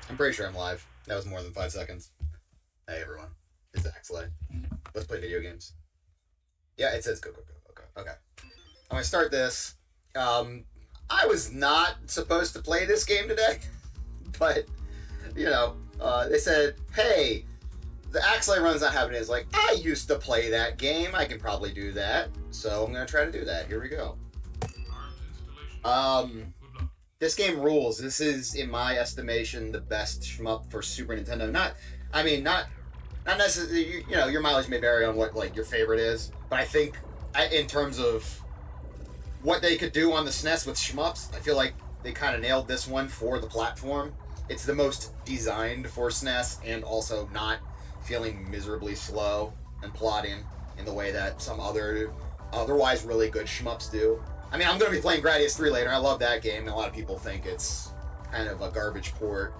I'm pretty sure I'm live. That was more than 5 seconds. Hey everyone, it's Axelay. Let's play video games. Yeah, it says go. Okay. I'm gonna start this. I was not supposed to play this game today, but, you know, they said, hey, the Axelay run's not happening. It's like, I used to play that game. I can probably do that. So I'm gonna try to do that. Here we go. This game rules. This is, in my estimation, the best shmup for Super Nintendo. Not necessarily, you know, your mileage may vary on what, like, your favorite is, but I think, in terms of what they could do on the SNES with shmups, I feel like they kind of nailed this one for the platform. It's the most designed for SNES, and also not feeling miserably slow and plodding in the way that some otherwise really good shmups do. I mean, I'm going to be playing Gradius 3 later. I love that game, and a lot of people think it's kind of a garbage port,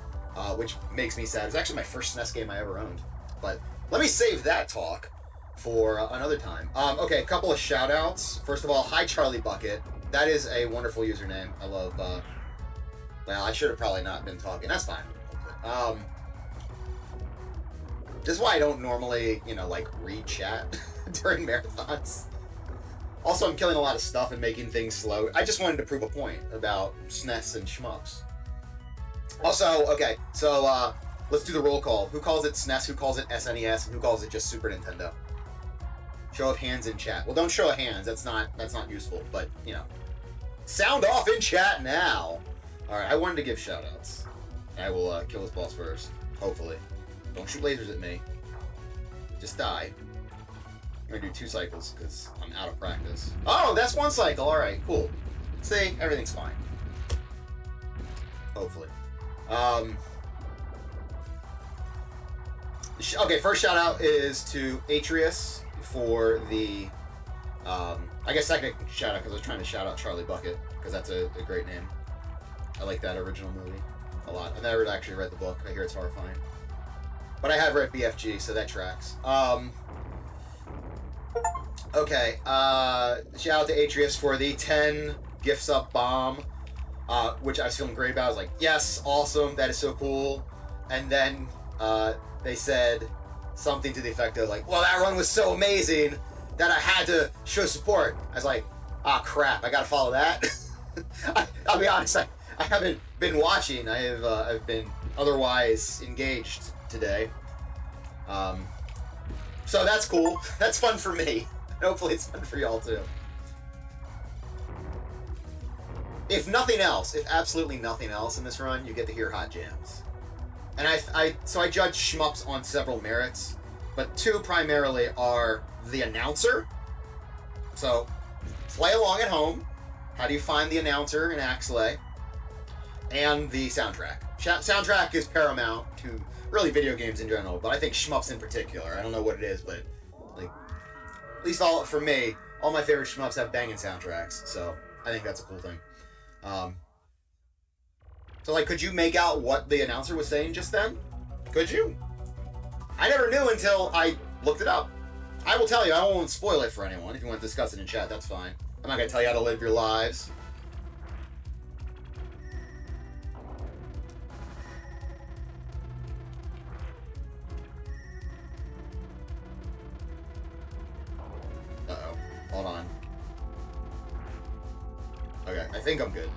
which makes me sad. It's actually my first SNES game I ever owned. But let me save that talk for another time. Okay, a couple of shout-outs. First of all, hi Charlie Bucket. That is a wonderful username. I love, well, I should have probably not been talking. That's fine. This is why I don't normally, you know, like, read chat during marathons. Also, I'm killing a lot of stuff and making things slow. I just wanted to prove a point about SNES and shmups. Also, okay, so let's do the roll call. Who calls it SNES, who calls it SNES, and who calls it just Super Nintendo? Show of hands in chat. Well, don't show of hands. That's not useful, but, you know. Sound off in chat now! Alright, I wanted to give shoutouts. I will kill this boss first, hopefully. Don't shoot lasers at me. Just die. I'm gonna do 2 cycles, because I'm out of practice. Oh, that's 1 cycle! Alright, cool. See, everything's fine. Hopefully. Okay, first shout out is to Atreus for the, I guess second shout out, because I was trying to shout out Charlie Bucket, because that's a great name. I like that original movie a lot. I've never actually read the book. I hear it's horrifying. But I have read BFG, so that tracks. Okay, shout out to Atreus for the 10 gifts up bomb, which I was feeling great about. I was like, yes, awesome, that is so cool. And then they said something to the effect of like, well, that run was so amazing that I had to show support. I was like, ah, crap, I gotta follow that. I'll be honest, I haven't been watching. I've been otherwise engaged today. So that's cool. That's fun for me. Hopefully it's fun for y'all too. If nothing else, if absolutely nothing else in this run, you get to hear hot jams. And so I judge shmups on several merits, but 2 primarily are the announcer. So play along at home. How do you find the announcer in Axelay? And the soundtrack. Soundtrack is paramount to really video games in general, but I think shmups in particular. I don't know what it is, but like, at least for me, all my favorite shmups have banging soundtracks, so I think that's a cool thing. So like, could you make out what the announcer was saying just then? Could you? I never knew until I looked it up. I will tell you, I won't spoil it for anyone. If you want to discuss it in chat, that's fine. I'm not going to tell you how to live your lives. Uh-oh. Hold on. Okay, I think I'm good.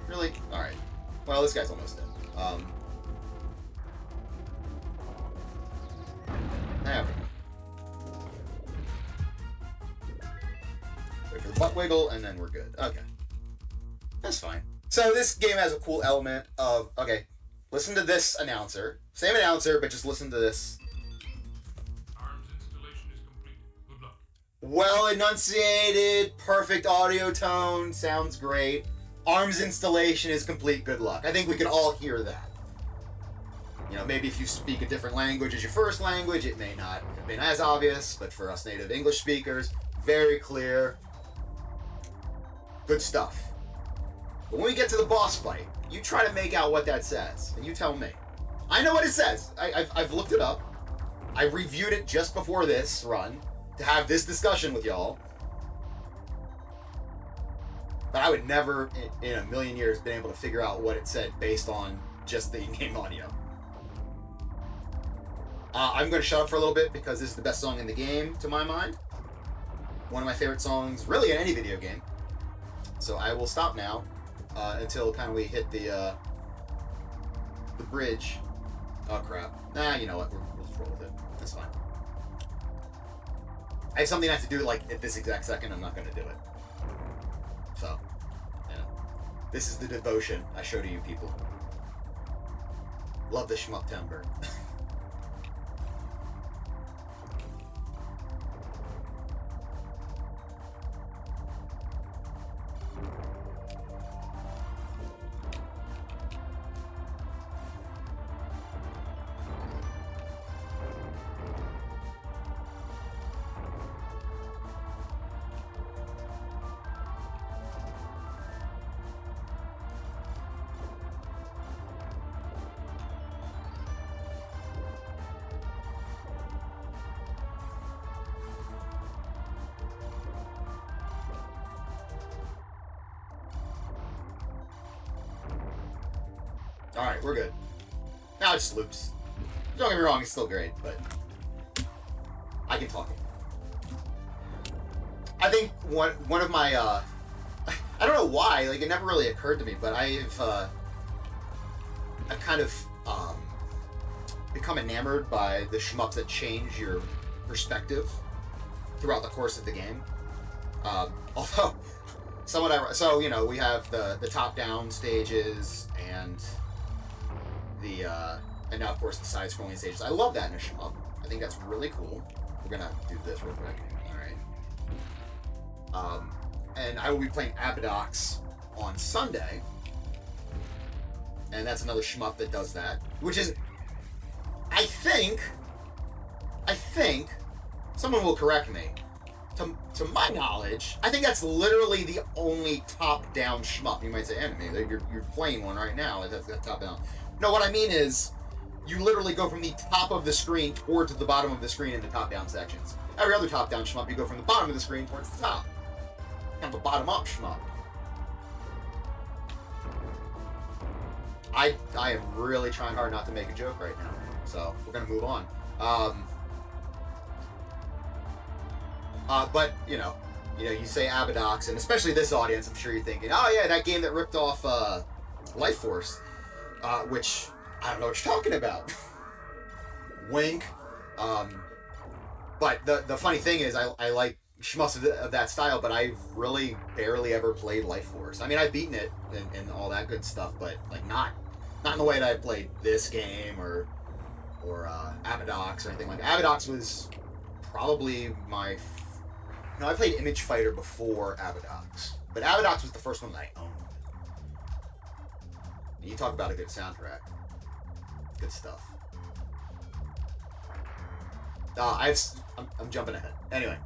Really? Alright. Well, this guy's almost dead. There we go. Wait for the butt wiggle, and then we're good. Okay. That's fine. So this game has a cool element of, okay, listen to this announcer. Same announcer, but just listen to this. Arms installation is complete. Good luck. Well enunciated, perfect audio tone, sounds great. Arms installation is complete, good luck. I think we can all hear that. You know, maybe if you speak a different language as your first language, it may not have been as obvious, but for us native English speakers, very clear. Good stuff. But when we get to the boss fight, you try to make out what that says, and you tell me. I know what it says. I've looked it up. I reviewed it just before this run to have this discussion with y'all. But I would never, in a million years, been able to figure out what it said based on just the in-game audio. I'm going to shut up for a little bit because this is the best song in the game, to my mind. One of my favorite songs, really, in any video game. So I will stop now until kind of we hit the bridge. Oh, crap. Nah, you know what? We'll just roll with it. That's fine. I have something I have to do, like, at this exact second. I'm not going to do it. So, you know. This is the devotion I show to you people. Love the Shmuptember. Alright, we're good. Now it just loops. Don't get me wrong, it's still great, but I can talk it. I think one of my I don't know why, like it never really occurred to me, but I've kind of become enamored by the shmups that change your perspective throughout the course of the game. Although so you know, we have the top-down stages and and now of course the side-scrolling stages. I love that in a shmup. I think that's really cool. We're gonna do this real quick. All right. And I will be playing Abadox on Sunday, and that's another shmup that does that. Which is, I think, someone will correct me. To my knowledge, I think that's literally the only top-down shmup. You might say NME. You're playing one right now. That's top-down. No, what I mean is, you literally go from the top of the screen towards the bottom of the screen in the top-down sections. Every other top-down shmup, you go from the bottom of the screen towards the top. Kind of a bottom-up shmup. I am really trying hard not to make a joke right now, so we're gonna move on. But you know, you say Abadox, and especially this audience, I'm sure you're thinking, oh yeah, that game that ripped off Life Force. Which I don't know what you're talking about. Wink. But the funny thing is, I like shmups of that style, but I've really barely ever played Life Force. I mean, I've beaten it and all that good stuff, but like not in the way that I played this game or Abadox or anything like that. Abadox was probably my. No, I played Image Fighter before Abadox, but Abadox was the first one that I owned. You talk about a good soundtrack. Good stuff. I'm jumping ahead. Anyway,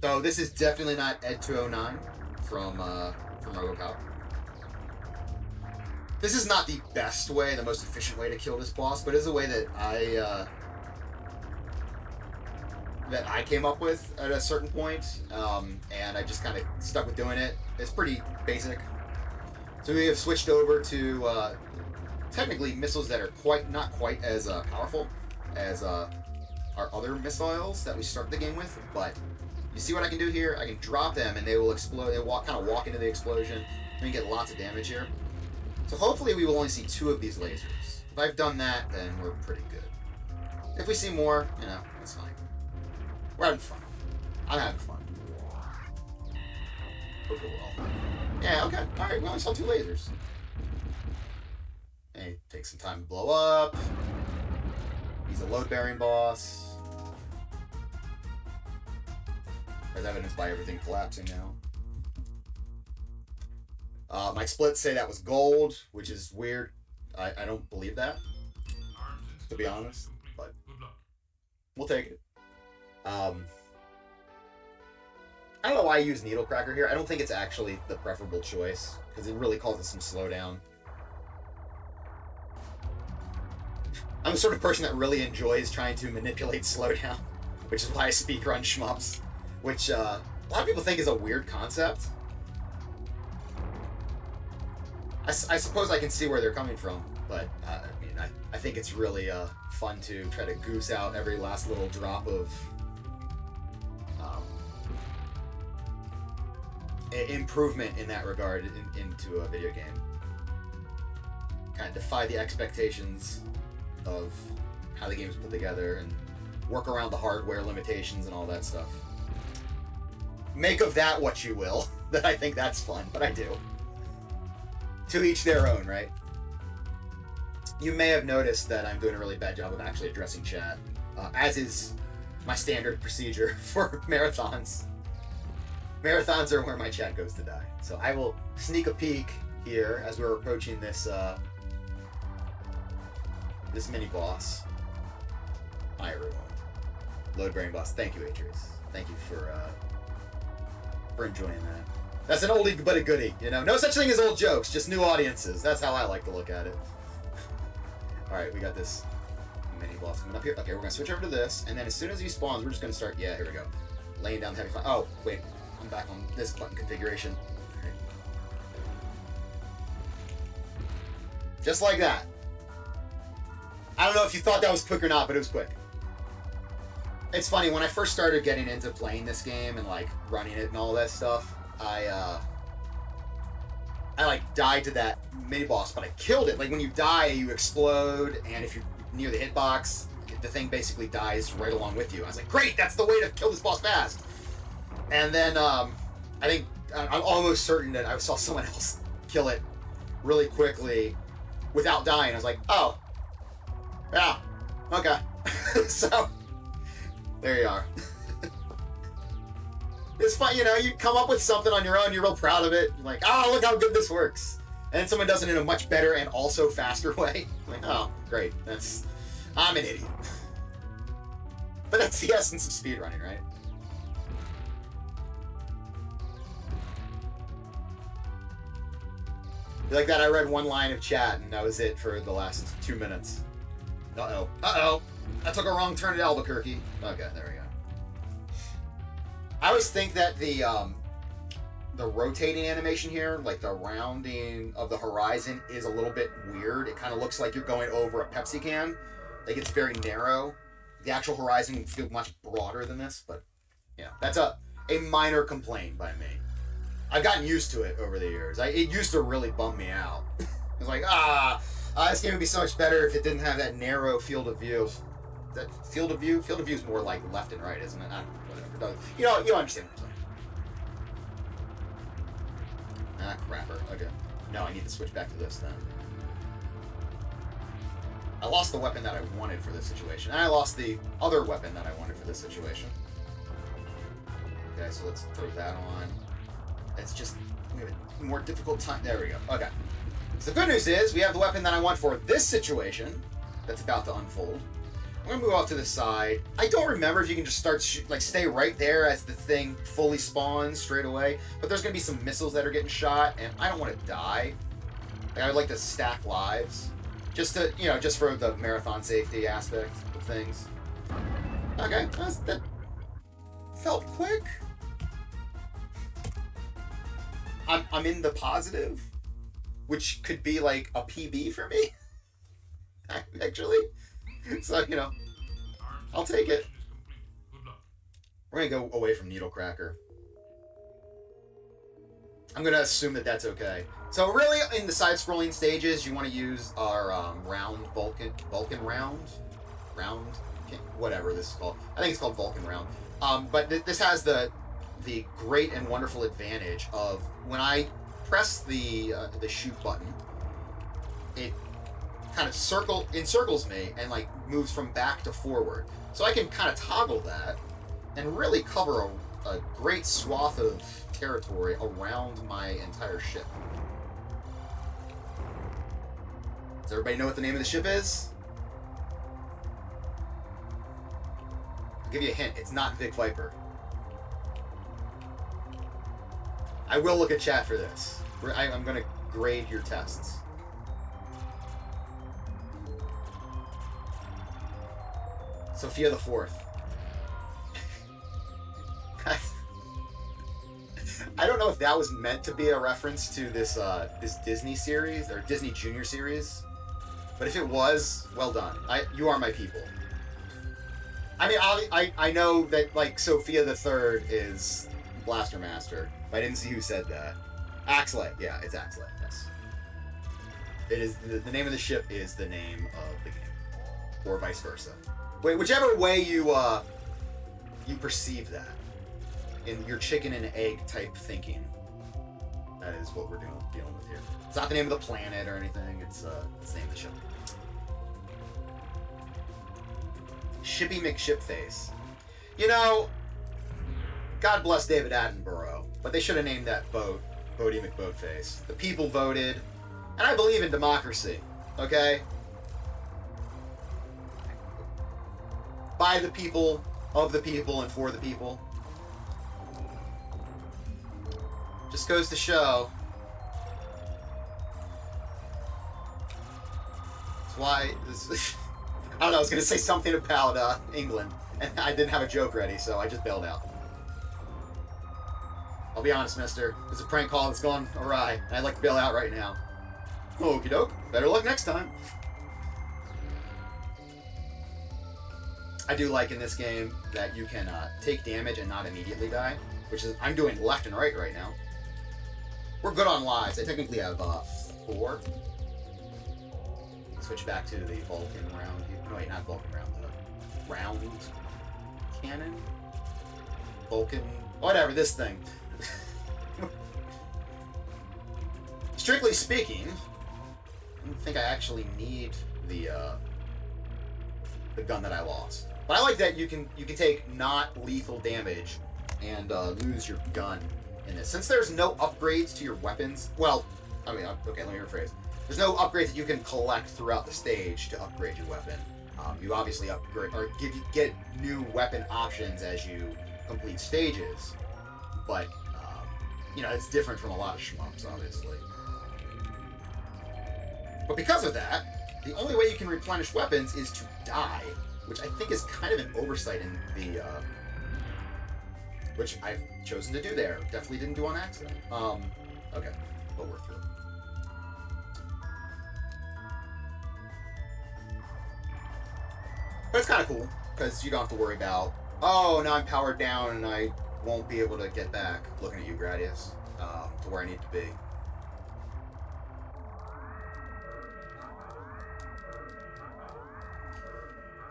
so this is definitely not Ed 209 from RoboCop. This is not the best way, the most efficient way to kill this boss, but it is a way that I came up with at a certain point, and I just kind of stuck with doing it. It's pretty basic. So we have switched over to technically missiles that are not quite as powerful as our other missiles that we start the game with. But you see what I can do here? I can drop them and they will explode. They kind of walk into the explosion, and you get lots of damage here. So hopefully we will only see 2 of these lasers. If I've done that, then we're pretty good. If we see more, it's fine. We're having fun. I'm having fun. Okay, well. Yeah, okay. Alright, we only saw 2 lasers. And it takes some time to blow up. He's a load-bearing boss. As evidenced by everything collapsing now. My splits say that was gold, which is weird. I don't believe that, to be honest. But we'll take it. I don't know why I use Needle Cracker here. I don't think it's actually the preferable choice, because it really causes some slowdown. I'm the sort of person that really enjoys trying to manipulate slowdown, which is why I speedrun shmups, which a lot of people think is a weird concept. I suppose I can see where they're coming from, but I mean, I think it's really fun to try to goose out every last little drop of improvement in that regard into a video game. Kind of defy the expectations of how the game is put together and work around the hardware limitations and all that stuff. Make of that what you will. That I think that's fun, but I do. To each their own, right? You may have noticed that I'm doing a really bad job of actually addressing chat, as is my standard procedure for marathons. Marathons are where my chat goes to die. So I will sneak a peek here as we're approaching this this mini boss. Hi everyone. Load brain boss. Thank you, Atreus. Thank you for enjoying that. That's an oldie but a goodie, you know? No such thing as old jokes, just new audiences. That's how I like to look at it. Alright, we got this mini boss coming up here. Okay, we're gonna switch over to this, and then as soon as he spawns, we're just gonna start, yeah, here we go. Laying down the heavy fire. Oh, wait, I'm back on this button configuration. Right. Just like that. I don't know if you thought that was quick or not, but it was quick. It's funny, when I first started getting into playing this game and like running it and all that stuff, I like died to that mini boss, but I killed it. Like when you die, you explode, and if you're near the hitbox, the thing basically dies right along with you. I was like, great, that's the way to kill this boss fast. And then I think I'm almost certain that I saw someone else kill it really quickly without dying. I was like, oh, yeah, okay. So there you are. It's fun, you know, you come up with something on your own, you're real proud of it. You're like, oh, look how good this works. And then someone does it in a much better and also faster way. Like, oh, great. I'm an idiot. But that's the essence of speedrunning, right? Like that, I read one line of chat, and that was it for the last 2 minutes. Uh-oh. Uh-oh. I took a wrong turn at Albuquerque. Okay, there we go. I always think that the rotating animation here, like the rounding of the horizon, is a little bit weird. It kind of looks like you're going over a Pepsi can. Like it's very narrow. The actual horizon would feel much broader than this, but yeah, that's a minor complaint by me. I've gotten used to it over the years. It used to really bum me out. It's like, this game would be so much better if it didn't have that narrow field of view. That field of view? Field of view is more like left and right, isn't it? Whatever. You know, you understand what I'm saying. Crapper. Okay. No, I need to switch back to this then. I lost the weapon that I wanted for this situation. And I lost the other weapon that I wanted for this situation. Okay, so let's throw that on. It's just, we have a more difficult time. There we go. Okay. So the good news is, we have the weapon that I want for this situation that's about to unfold. I'm going to move off to the side. I don't remember if you can just start, stay right there as the thing fully spawns straight away. But there's going to be some missiles that are getting shot, and I don't want to die. Like, I would like to stack lives. Just to, just for the marathon safety aspect of things. Okay, that felt quick. I'm in the positive, which could be like a PB for me, actually. So, I'll take it. We're going to go away from Needle Cracker. I'm going to assume that that's okay. So really, in the side-scrolling stages, you want to use our round Vulcan round? Whatever this is called. I think it's called Vulcan round. But this has the great and wonderful advantage of when I press the shoot button, it kind of encircles me and like moves from back to forward. So I can kind of toggle that and really cover a great swath of territory around my entire ship. Does everybody know what the name of the ship is? I'll give you a hint. It's not Vic Viper. I will look at chat for this. I'm going to grade your tests. Sophia the Fourth. I don't know if that was meant to be a reference to this this Disney series or Disney Junior series, but if it was, well done. You are my people. I mean, I know that like Sophia the Third is Blaster Master, but I didn't see who said that. Axelay, yeah, it's Axelay. Yes, it is. The name of the ship is the name of the game, or vice versa. Wait, whichever way you perceive that in your chicken and egg type thinking, that is what we're dealing with here. It's not the name of the planet or anything. It's the name of the ship. Shippy McShipface. You know, God bless David Attenborough, but they should have named that boat Bodie McBoatface. The people voted, and I believe in democracy, okay? By the people, of the people, and for the people. Just goes to show. That's why this... I don't know, I was going to say something about England, and I didn't have a joke ready, so I just bailed out. I'll be honest, mister. It's a prank call that's gone awry, and I'd like to bail out right now. Okie doke. Better luck next time. I do like in this game that you can take damage and not immediately die, which is I'm doing left and right now. We're good on lives. I technically have 4. Switch back to the Vulcan round. No, wait, not Vulcan round. The round cannon? Vulcan... Whatever, this thing. Strictly speaking, I don't think I actually need the gun that I lost. But I like that you can take not lethal damage and lose your gun in this. Since there's no upgrades to your weapons, well, I mean, okay, let me rephrase. There's no upgrades that you can collect throughout the stage to upgrade your weapon. You obviously upgrade or get new weapon options as you complete stages, but you know, it's different from a lot of shmups, obviously. But because of that, the only way you can replenish weapons is to die, which I think is kind of an oversight in the which I've chosen to do there. Definitely didn't do on accident. Okay, but we're through. But it's kind of cool, because you don't have to worry about, oh, now I'm powered down and I won't be able to get back, looking at you, Gradius, to where I need to be.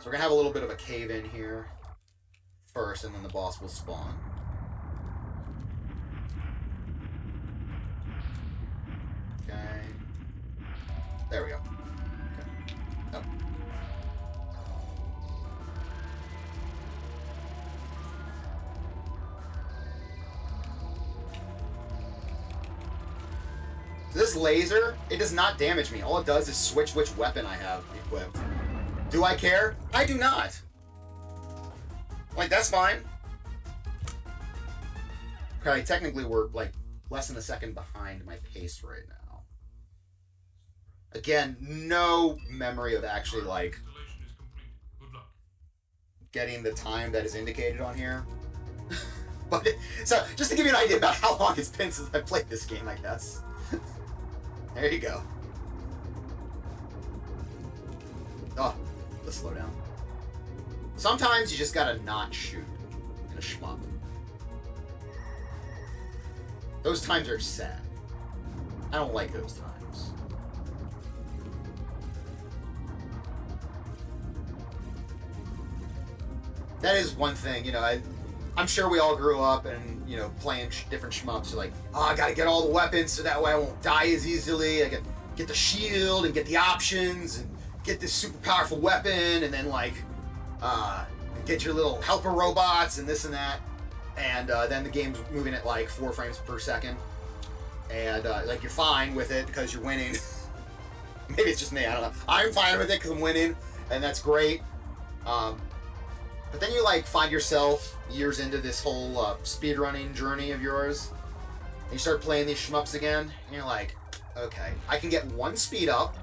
So we're going to have a little bit of a cave-in here first, and then the boss will spawn. Okay. There we go. Okay. Oh. So this laser, it does not damage me. All it does is switch which weapon I have equipped. Do I care? I do not. Like, that's fine. Okay, technically we're like less than a second behind my pace right now. Again, no memory of actually like getting the time that is indicated on here. But so just to give you an idea about how long it's been since I played this game, I guess. There you go. Oh, let's slow down. Sometimes you just gotta not shoot in a shmup. Those times are sad. I don't like those times. That is one thing, you know, I'm sure we all grew up and, you know, playing different shmups. You're like, oh, I gotta get all the weapons so that way I won't die as easily. I can get the shield and get the options and get this super powerful weapon and then, like, get your little helper robots and this and that. And then the game's moving at, like, 4 frames per second. And, like, you're fine with it because you're winning. Maybe it's just me, I don't know. I'm fine with it because I'm winning, and that's great. But then you, like, find yourself years into this whole speedrunning journey of yours, and you start playing these shmups again, and you're like, okay, I can get 1 speed up,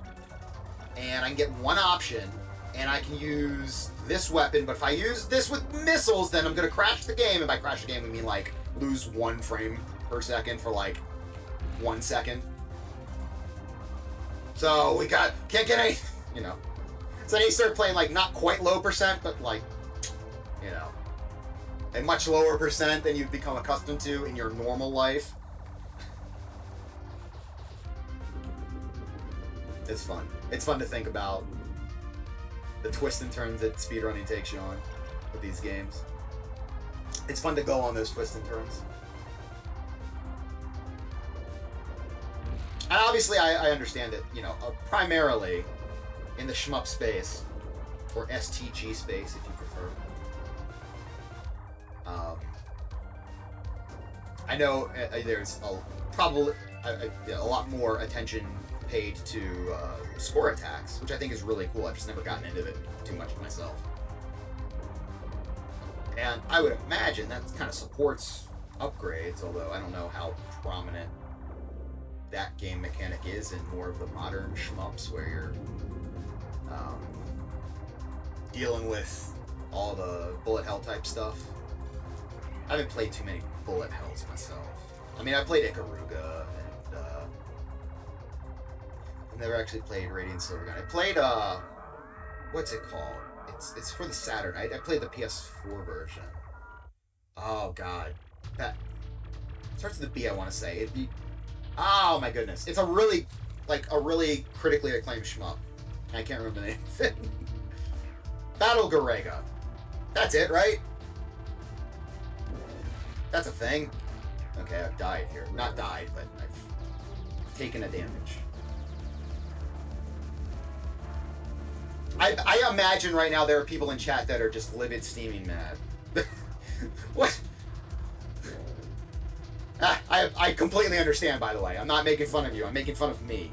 and I can get 1 option, and I can use this weapon, but if I use this with missiles, then I'm going to crash the game, and by crash the game, we mean, like, lose 1 frame per second for like 1 second. So we can't get any, you know. So then you start playing like not quite low percent, but like, you know, a much lower percent than you've become accustomed to in your normal life. It's fun. It's fun to think about the twists and turns that speedrunning takes you on with these games. It's fun to go on those twists and turns. And obviously, I understand it, you know, primarily in the shmup space, or STG space, if you prefer. I know there's probably a lot more attention paid to score attacks, which I think is really cool. I've just never gotten into it too much myself. And I would imagine that kind of supports upgrades, although I don't know how prominent that game mechanic is in more of the modern shmups where you're dealing with all the bullet hell type stuff. I haven't played too many bullet hells myself. I mean, I played Ikaruga, and I've never actually played Radiant Silvergun. I played, what's it called? It's for the Saturn. I played the PS4 version. Oh, God. That starts with a B, I want to say. It'd be... Oh, my goodness. It's a really critically acclaimed shmup. I can't remember the name of it. Battle Garega. That's it, right? That's a thing. Okay, I've died here. Not died, but I've taken a damage. I imagine right now there are people in chat that are just livid, steaming mad. What? I completely understand, by the way. I'm not making fun of you. I'm making fun of me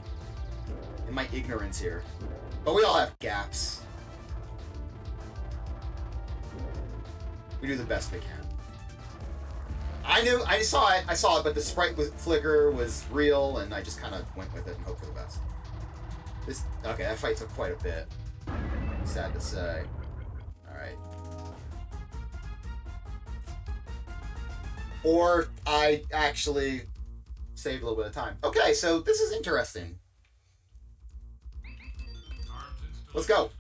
and my ignorance here. But we all have gaps. We do the best we can. I saw it, but the sprite flicker was real, and I just kind of went with it and hoped for the best. Okay, that fight took quite a bit. Sad to say. Alright. Or I actually saved a little bit of time. Okay, so this is interesting. Let's go.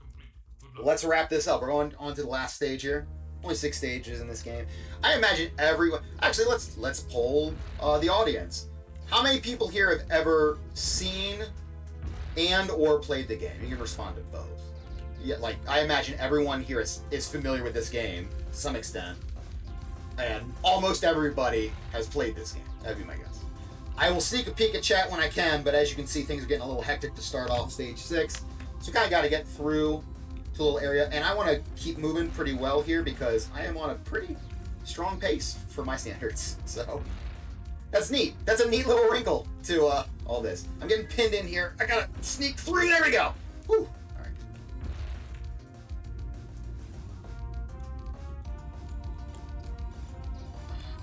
Let's wrap this up. We're going on to the last stage here. Only 6 stages in this game. I imagine everyone... Actually, let's poll the audience. How many people here have ever seen and or played the game? You can respond to both. Yeah, like, I imagine everyone here is familiar with this game to some extent. And almost everybody has played this game. That'd be my guess. I will sneak a peek at chat when I can, but as you can see, things are getting a little hectic to start off stage 6. So we kind of got to get through to a little area. And I want to keep moving pretty well here because I am on a pretty strong pace for my standards. So that's neat. That's a neat little wrinkle to all this. I'm getting pinned in here. I got to sneak through. There we go. Woo.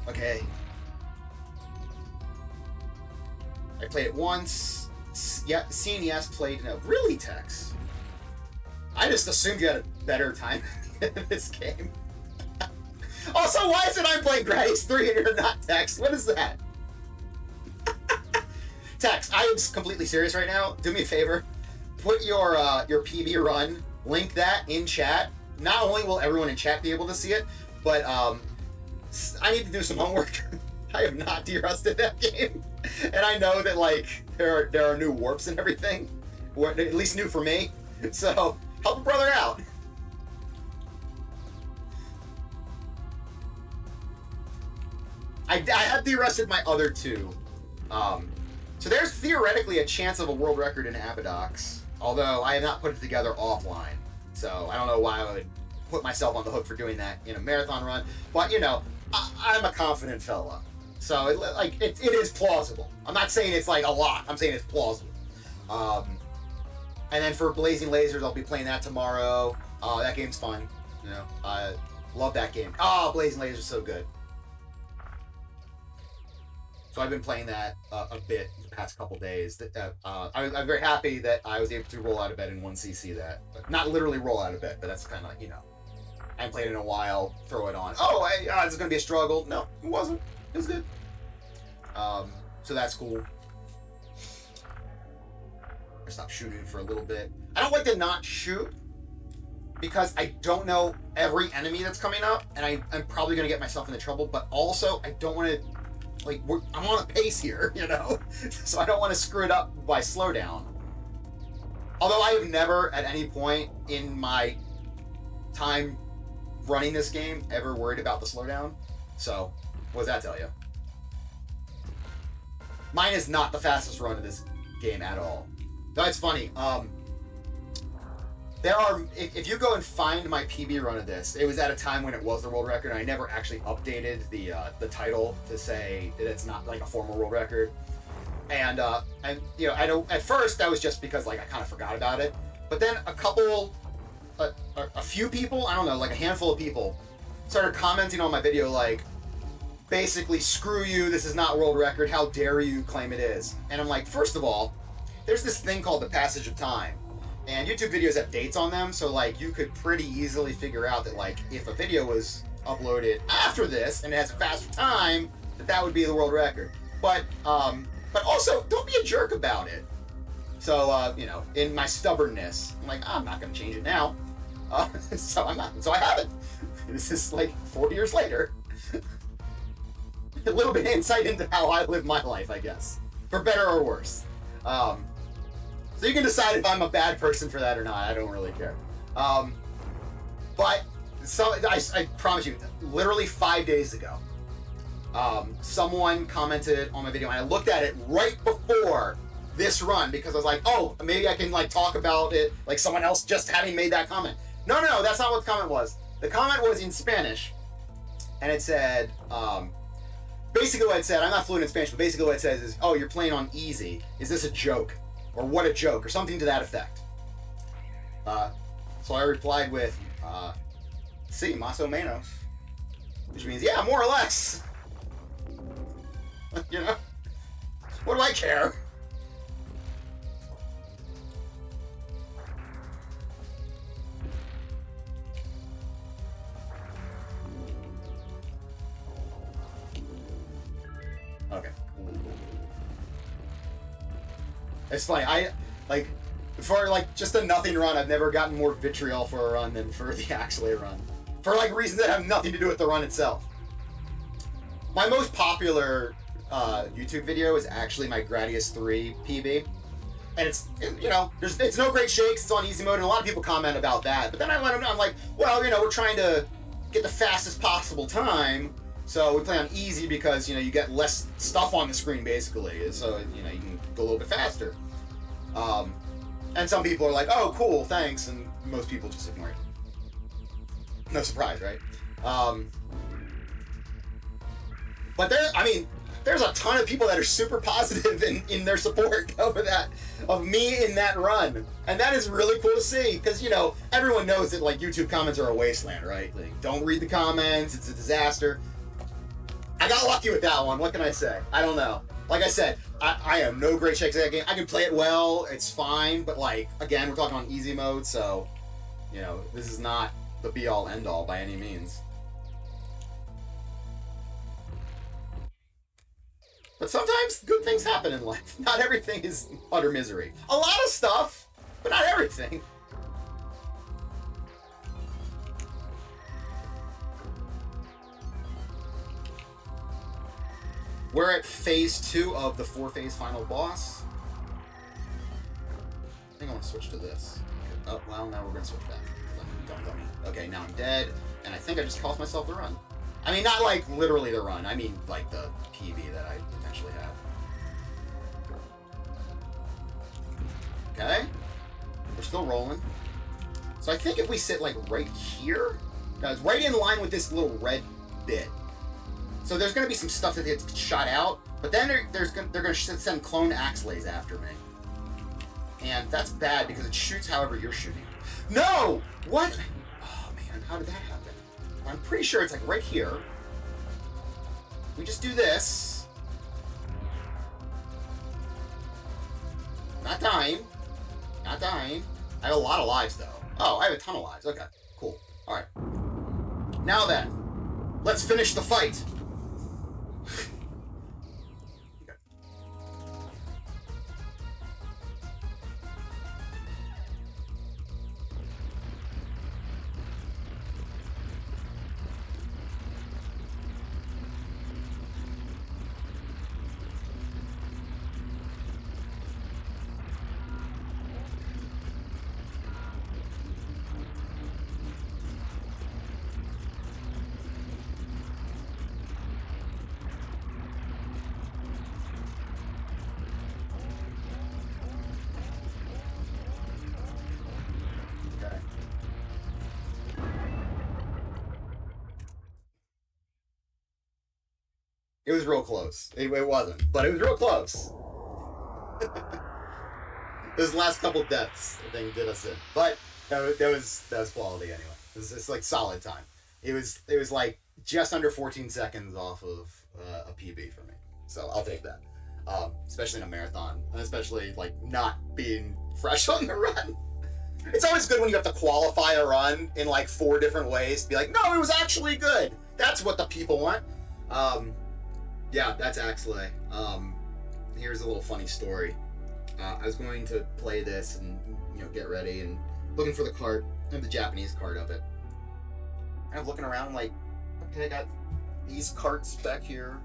Okay. I played it once. Yeah, seen yes, played no. Really, Tex? I just assumed you had a better time in this game. Also, why is it I'm playing Gradius 3 and you're not Tex? What is that? Tex, I am completely serious right now. Do me a favor. Put your PB run, link that in chat. Not only will everyone in chat be able to see it, but I need to do some homework. I have not de-rusted that game, and I know that like there are new warps and everything, or at least new for me. So help a brother out. I have de-rusted my other two, so there's theoretically a chance of a world record in Abadox, although I have not put it together offline. So I don't know why I would put myself on the hook for doing that in a marathon run, but you know. I'm a confident fella, so it is plausible. I'm not saying it's like a lot. I'm saying it's plausible. And then for Blazing Lasers, I'll be playing that tomorrow. That game's fun. You know, I love that game. Oh, Blazing Lasers is so good. So I've been playing that a bit the past couple days. I'm very happy that I was able to roll out of bed in 1cc that. Not literally roll out of bed, but that's kind of, you know. I haven't played it in a while, throw it on. Oh, this is going to be a struggle. No, it wasn't. It was good. So that's cool. I stopped shooting for a little bit. I don't like to not shoot because I don't know every enemy that's coming up, and I'm probably gonna get myself into trouble. But also, I don't want to, like, I'm on a pace here, you know, so I don't want to screw it up by slowdown. Although I have never, at any point in my time running this game, ever worried about the slowdown. So, what does that tell you? Mine is not the fastest run of this game at all. No, it's funny. There are, if you go and find my PB run of this, it was at a time when it was the world record, and I never actually updated the title to say that it's not like a formal world record. And you know, at first that was just because like I kind of forgot about it. But then a few people, I don't know, like a handful of people, started commenting on my video like, basically, screw you, this is not world record, how dare you claim it is? And I'm like, first of all, there's this thing called the passage of time. And YouTube videos have dates on them, so like you could pretty easily figure out that like if a video was uploaded after this and it has a faster time, that would be the world record. But also, don't be a jerk about it. So, you know, in my stubbornness, I'm like, I'm not going to change it now. So I'm not. So I haven't. This is like 4 years later. A little bit of insight into how I live my life, I guess. For better or worse. So you can decide if I'm a bad person for that or not. I don't really care. But so I promise you, literally 5 days ago, someone commented on my video, and I looked at it right before this run because I was like, oh, maybe I can like talk about it like someone else just having made that comment. No, that's not what the comment was. The comment was in Spanish, and it said, basically what it said, I'm not fluent in Spanish, but basically what it says is, oh, you're playing on easy. Is this a joke? Or what a joke, or something to that effect. So I replied with, sí, más o menos. Which means, yeah, more or less. You know? What do I care? Okay. It's funny, for like just a nothing run, I've never gotten more vitriol for a run than for the Axelay run. For like reasons that have nothing to do with the run itself. My most popular YouTube video is actually my Gradius 3 PB. And it's, you know, it's no great shakes, it's on easy mode, and a lot of people comment about that. But then I let them know, I'm like, well, you know, we're trying to get the fastest possible time, so we play on easy because, you know, you get less stuff on the screen, basically. So, you know, you can go a little bit faster. And some people are like, oh, cool, thanks, and most people just ignore it. No surprise, right? But there's a ton of people that are super positive in their support over that, of me in that run. And that is really cool to see, because, you know, everyone knows that, like, YouTube comments are a wasteland, right? Like, don't read the comments, it's a disaster. I got lucky with that one, what can I say? I don't know. Like I said, I am no great shakes at that game. I can play it well, it's fine, but, like, again, we're talking on easy mode, so, you know, this is not the be-all, end-all by any means. But sometimes good things happen in life. Not everything is utter misery. A lot of stuff, but not everything. We're at phase 2 of the 4-phase final boss. I think I want to switch to this. Oh, well, now we're going to switch back. Don't. Okay, now I'm dead, and I think I just cost myself the run. I mean, not like literally the run. I mean, like the PB that I potentially have. Okay. We're still rolling. So I think if we sit like right here, now it's right in line with this little red bit. So there's going to be some stuff that gets shot out, but then they're going to send clone Axelays after me. And that's bad because it shoots however you're shooting. No! What? Oh man, how did that happen? I'm pretty sure it's like right here. We just do this. Not dying. Not dying. I have a lot of lives though. Oh, I have a ton of lives. Okay, cool. Alright. Now then, let's finish the fight. It was real close. It wasn't, but it was real close. Those last couple deaths, I think, did us in. But that was quality anyway. It's like solid time. It was like just under 14 seconds off of a PB for me. So I'll take that. Especially in a marathon, and especially like not being fresh on the run. It's always good when you have to qualify a run in like 4 different ways to be like, no, it was actually good. That's what the people want. Yeah, that's Axelay. Here's a little funny story. I was going to play this and get ready and looking for the cart. I have the Japanese cart of it. And I'm looking around like, okay, I got these carts back here.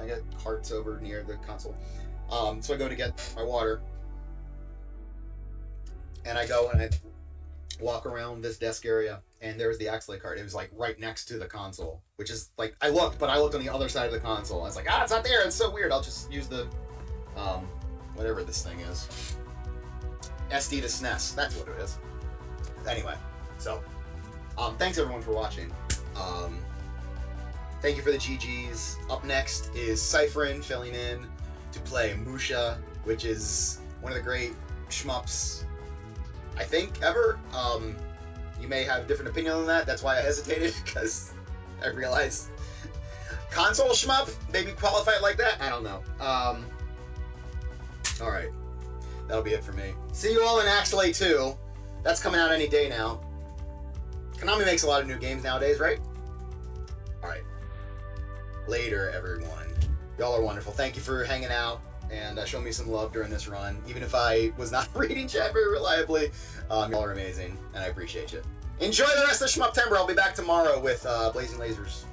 I got carts over near the console. So I go to get my water. And I go and I walk around this desk area, and there's the Axelay cart. It was like right next to the console, which is like, I looked on the other side of the console. I was like, it's not there. It's so weird. I'll just use the, whatever this thing is. SD to SNES. That's what it is. Anyway, so, thanks everyone for watching. Thank you for the GGs. Up next is Cypherin filling in to play Musha, which is one of the great shmups, I think, ever. You may have a different opinion on that. That's why I hesitated, because I realized console shmup, maybe qualify it like that. I don't know. Alright. That'll be it for me. See you all in Axelay 2. That's coming out any day now. Konami makes a lot of new games nowadays, right? Alright. Later, everyone. Y'all are wonderful. Thank you for hanging out and showing me some love during this run. Even if I was not reading chat very reliably, y'all are amazing, and I appreciate you. Enjoy the rest of Shmuptember. I'll be back tomorrow with Blazing Lasers.